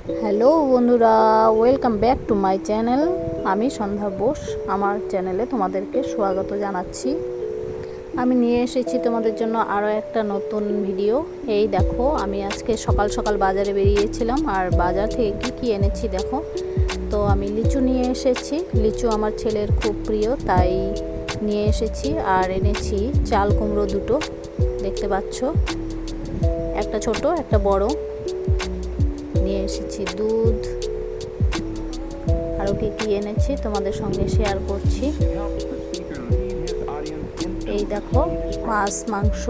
Hello বন্ধুরা, welcome back to my channel. আমি সন্ধ্যা বোস। আমার চ্যানেলে তোমাদেরকে স্বাগত জানাচ্ছি। আমি নিয়ে এসেছি তোমাদের জন্য আরও একটা নতুন ভিডিও। এই দেখো, আমি আজকে সকাল সকাল বাজারে বেরিয়েছিলাম, আর বাজার থেকে কি এনেছি দেখো। তো আমি লিচু নিয়ে এসেছি। লিচু আমার ছেলের খুব প্রিয়, তাই নিয়ে এসেছি। আর এনেছি চাল কুমড়ো দুটো, দেখতে পাচ্ছ, একটা ছোট একটা বড়। নিয়ে এসেছি দুধ, আরও কি এনেছি তোমাদের সঙ্গে শেয়ার করছি। এই দেখো, মাছ মাংস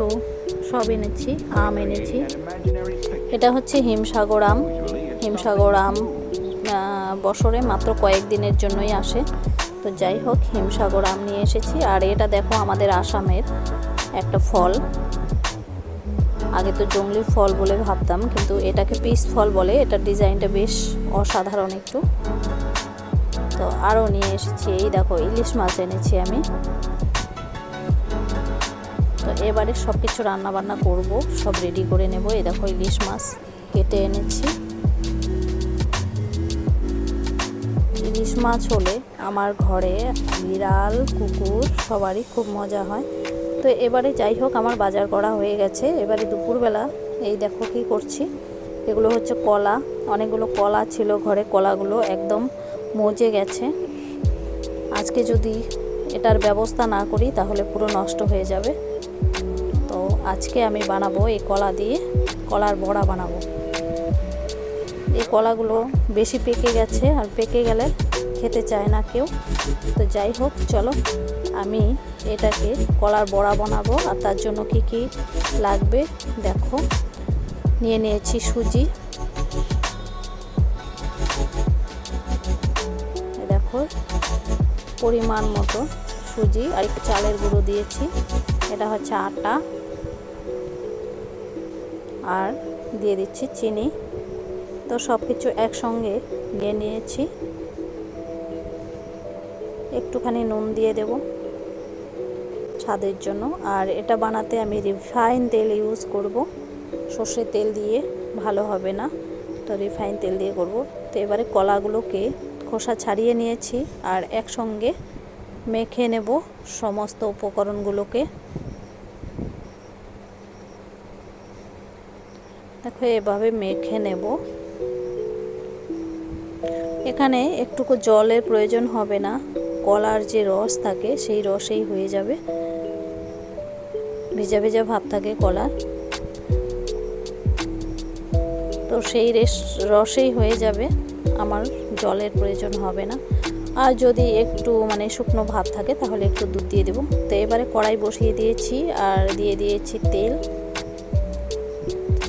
সব এনেছি, আম এনেছি। এটা হচ্ছে হিমসাগর আম। হিমসাগর আম বছরে মাত্র কয়েকদিনের জন্যই আসে। তো যাই হোক, হিমসাগর আম নিয়ে এসেছি। আর এটা দেখো, আমাদের আসামের একটা ফল। আগে তো জংলি ফল বলে ভাবতাম, কিন্তু এটাকে পিস ফল বলে। এটার ডিজাইনটা বেশ অসাধারণ একটু। তো আরও নিয়ে এসেছি, এই দেখো, ইলিশ মাছ এনেছি আমি। তো এবারে সব কিছু রান্নাবান্না করব, সব রেডি করে নেব। এই দেখো, ইলিশ মাছ কেটে এনেছি। ইলিশ মাছ হলে আমার ঘরে বিড়াল কুকুর সবারই খুব মজা হয়। তো এবারে যাই হোক, আমার বাজার করা হয়ে গেছে। এবারে দুপুরবেলা এই দেখো কি করছি। এগুলো হচ্ছে কলা। অনেকগুলো কলা ছিল ঘরে, কলাগুলো একদম মজে গেছে। আজকে যদি এটার ব্যবস্থা না করি তাহলে পুরো নষ্ট হয়ে যাবে। তো আজকে আমি বানাবো এই কলা দিয়ে, কলার বড়া বানাবো। এই কলাগুলো বেশি পেকে গেছে, আর পেকে গেলে খেতে চায় না কেউ। তো যাই হোক, চলো আমি এটাকে কলার বড়া বানাবো। আর তার জন্য কি লাগবে দেখো। নিয়ে নিয়েছি সুজি, দেখো পরিমাণ মতো সুজি, আর একটু চালের গুঁড়ো দিয়েছি। এটা হচ্ছে আটা, আর দিয়ে দিচ্ছি চিনি। তো সব কিছু একসঙ্গে নিয়ে নিয়েছি। একটুখানি নুন দিয়ে দেব স্বাদের জন্য। আর এটা বানাতে আমি রিফাইন তেল ইউজ করব, সর্ষের তেল দিয়ে ভালো হবে না, তো রিফাইন তেল দিয়ে করব। তো এবারে কলাগুলোকে খোসা ছাড়িয়ে নিয়েছি, আর একসঙ্গে মেখে নেব সমস্ত উপকরণগুলোকে। দেখো, এভাবে মেখে নেব। এখানে একটুকু জলের প্রয়োজন হবে না, কলার যে রস থাকে সেই রসেই হয়ে যাবে। ভেজা ভেজা ভাব থাকে কলার, তো সেই রসেই হয়ে যাবে, আমার জলের প্রয়োজন হবে না। আর যদি একটু শুকনো ভাব থাকে তাহলে একটু দুধ দিয়ে দেবো। তো এবারে কড়াই বসিয়ে দিয়েছি, আর দিয়ে দিয়েছি তেল।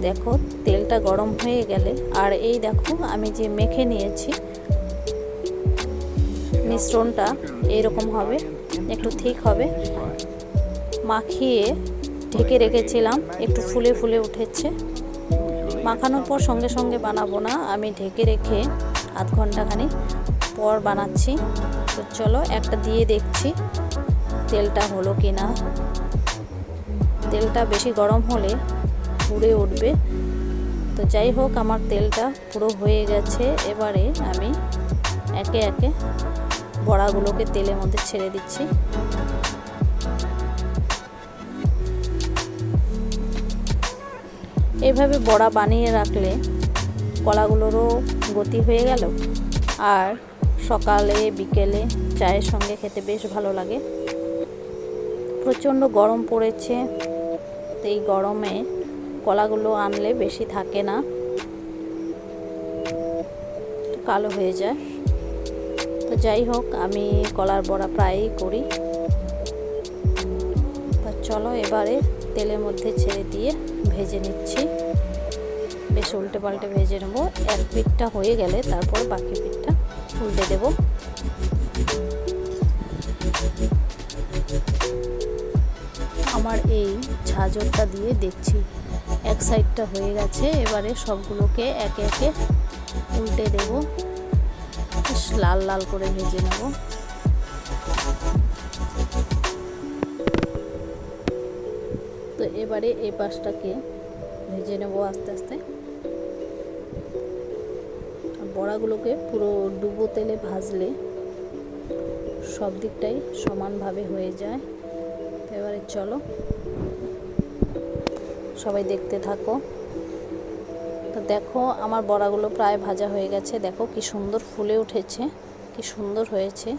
দেখো, তেলটা গরম হয়ে গেলে, আর এই দেখো আমি যে মেখে নিয়েছি মিশ্রণটা এইরকম হবে, একটু ঠিক হবে। মাখিয়ে ঢেকে রেখেছিলাম, একটু ফুলে ফুলে উঠেছে। মাখানোর পর সঙ্গে সঙ্গে বানাবো না, আমি ঢেকে রেখে আধ ঘন্টাখানি পর বানাচ্ছি। তো চলো একটা দিয়ে দেখছি তেলটা হলো কি না। তেলটা বেশি গরম হলে পুড়ে উঠবে। তো যাই হোক, আমার তেলটা পুরো হয়ে গেছে। এবারে আমি একে একে বড়াগুলোকে তেলের মধ্যে ছেড়ে দিচ্ছি। এইভাবে বড়া বানিয়ে রাখলে কলাগুলোরও গতি হয়ে গেল, আর সকালে বিকেলে চায়ের সঙ্গে খেতে বেশ ভালো লাগে। প্রচণ্ড গরম পড়েছে, তো এই গরমে কলাগুলো আনলে বেশি থাকে না, কালো হয়ে যায়। তো যাই হোক, আমি কলার বড়া প্রায়ই করি। তো চলো এবারে তেলের মধ্যে ছেড়ে দিয়ে ভেজে নিচ্ছি। বেশ উল্টে পাল্টে ভেজে নেব। এক পিঠটা হয়ে গেলে তারপর বাকি পিঠটা উল্টে দেব। আমার এই ঝাঁঝরটা দিয়ে দেখছি এক সাইডটা হয়ে গেছে। এবারে সবগুলোকে একে একে উল্টে দেব, বেশ লাল লাল করে ভেজে নেব। তো এবারে এই পাশটাকে ভেজে নেব আস্তে আস্তে। বড়াগুলোকে পুরো ডুবো তেলে ভাজলে সব দিকটাই সমানভাবে হয়ে যায়। তো এবারে চলো সবাই দেখতে থাকো। তো দেখো আমার বড়াগুলো প্রায় ভাজা হয়ে গেছে, দেখো কি সুন্দর ফুলে উঠেছে, কি সুন্দর হয়েছে,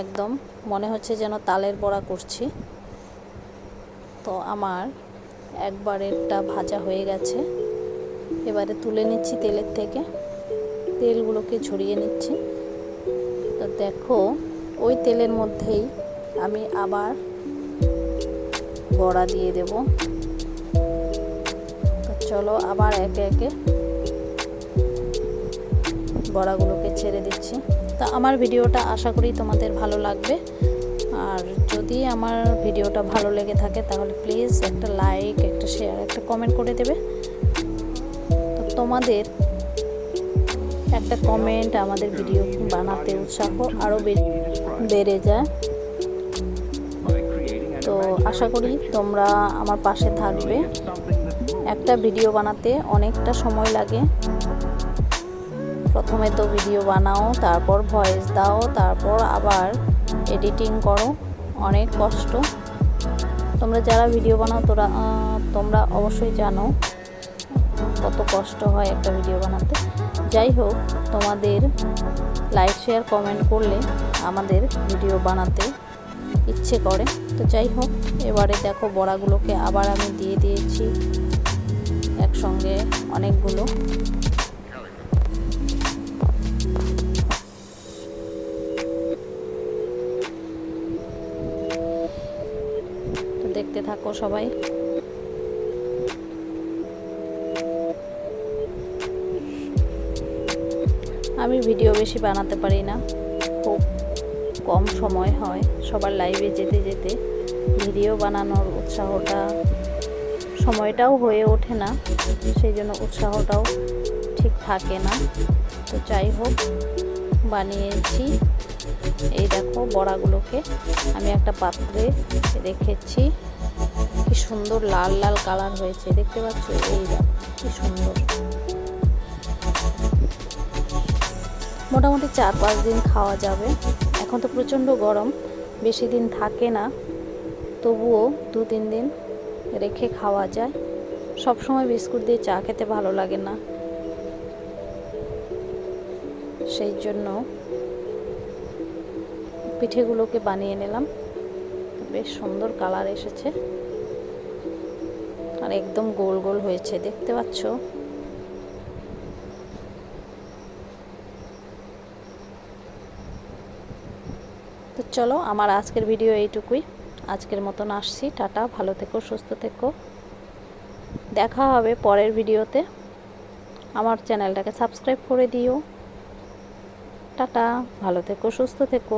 একদম মনে হচ্ছে যেন তালের বড়া করছি। তো আমার একবারেরটা ভাজা হয়ে গেছে, এবারে তুলে নিচ্ছি তেলের থেকে, তেলগুলোকে ঝরিয়ে নিচ্ছি। তো দেখো ওই তেলের মধ্যেই আমি আবার বড়া দিয়ে দেব। তো চলো আবার একে একে বড়াগুলোকে ছেড়ে দিচ্ছি। তো আমার ভিডিওটা আশা করি তোমাদের ভালো লাগবে, আর যদি আমার ভিডিওটা ভালো লেগে থাকে তাহলে প্লিজ একটা লাইক, একটা শেয়ার, একটা কমেন্ট করে দেবে। তো তোমাদের একটা কমেন্ট আমাদের ভিডিও বানাতে উৎসাহ আরও বেড়ে যায়। তো আশা করি তোমরা আমার পাশে থাকবে। একটা ভিডিও বানাতে অনেকটা সময় লাগে, প্রথমে তো ভিডিও বানাও, তারপর ভয়েস দাও, তারপর আবার এডিটিং করো, অনেক কষ্ট। তোমরা যারা ভিডিও বানাও তোমরা অবশ্যই জানো কত কষ্ট হয় একটা ভিডিও বানাতে। যাই হোক, তোমাদের লাইক শেয়ার কমেন্ট করলে আমাদের ভিডিও বানাতে ইচ্ছে করে। তো যাই হোক, এবারে দেখো বড়াগুলোকে আবার আমি দিয়ে দিয়েছি একসঙ্গে অনেকগুলো। তো দেখতে থাকো সবাই। আমি ভিডিও বেশি বানাতে পারি না, খুব কম সময় হয়, সবার লাইভে যেতে যেতে ভিডিও বানানোর উৎসাহটা, সময়টাও হয়ে ওঠে না, সেই জন্য উৎসাহটাও ঠিক থাকে না। তো যাই হোক, বানিয়েছি। এই দেখো বড়াগুলোকে আমি একটা পাত্রে রেখেছি, কি সুন্দর লাল লাল কালার হয়েছে, দেখতে পাচ্ছ? এই দেখো কি সুন্দর। মোটামুটি 4-5 দিন খাওয়া যাবে। এখন তো প্রচণ্ড গরম, বেশি দিন থাকে না, তবুও 2-3 দিন রেখে খাওয়া যায়। সব সময় বিস্কুট দিয়ে চা খেতে ভালো লাগে না, সেই জন্য পিঠেগুলোকে বানিয়ে নিলাম। বেশ সুন্দর কালার এসেছে আর একদম গোল গোল হয়েছে, দেখতে পাচ্ছ? তো চলো, আমার আজকের ভিডিও এইটুকুই। আজকের মতন আসছি, টাটা, ভালো থেকো, সুস্থ থেকো, দেখা হবে পরের ভিডিওতে। আমার চ্যানেলটাকে সাবস্ক্রাইব করে দিও। টাটা, ভালো থেকো, সুস্থ থেকো।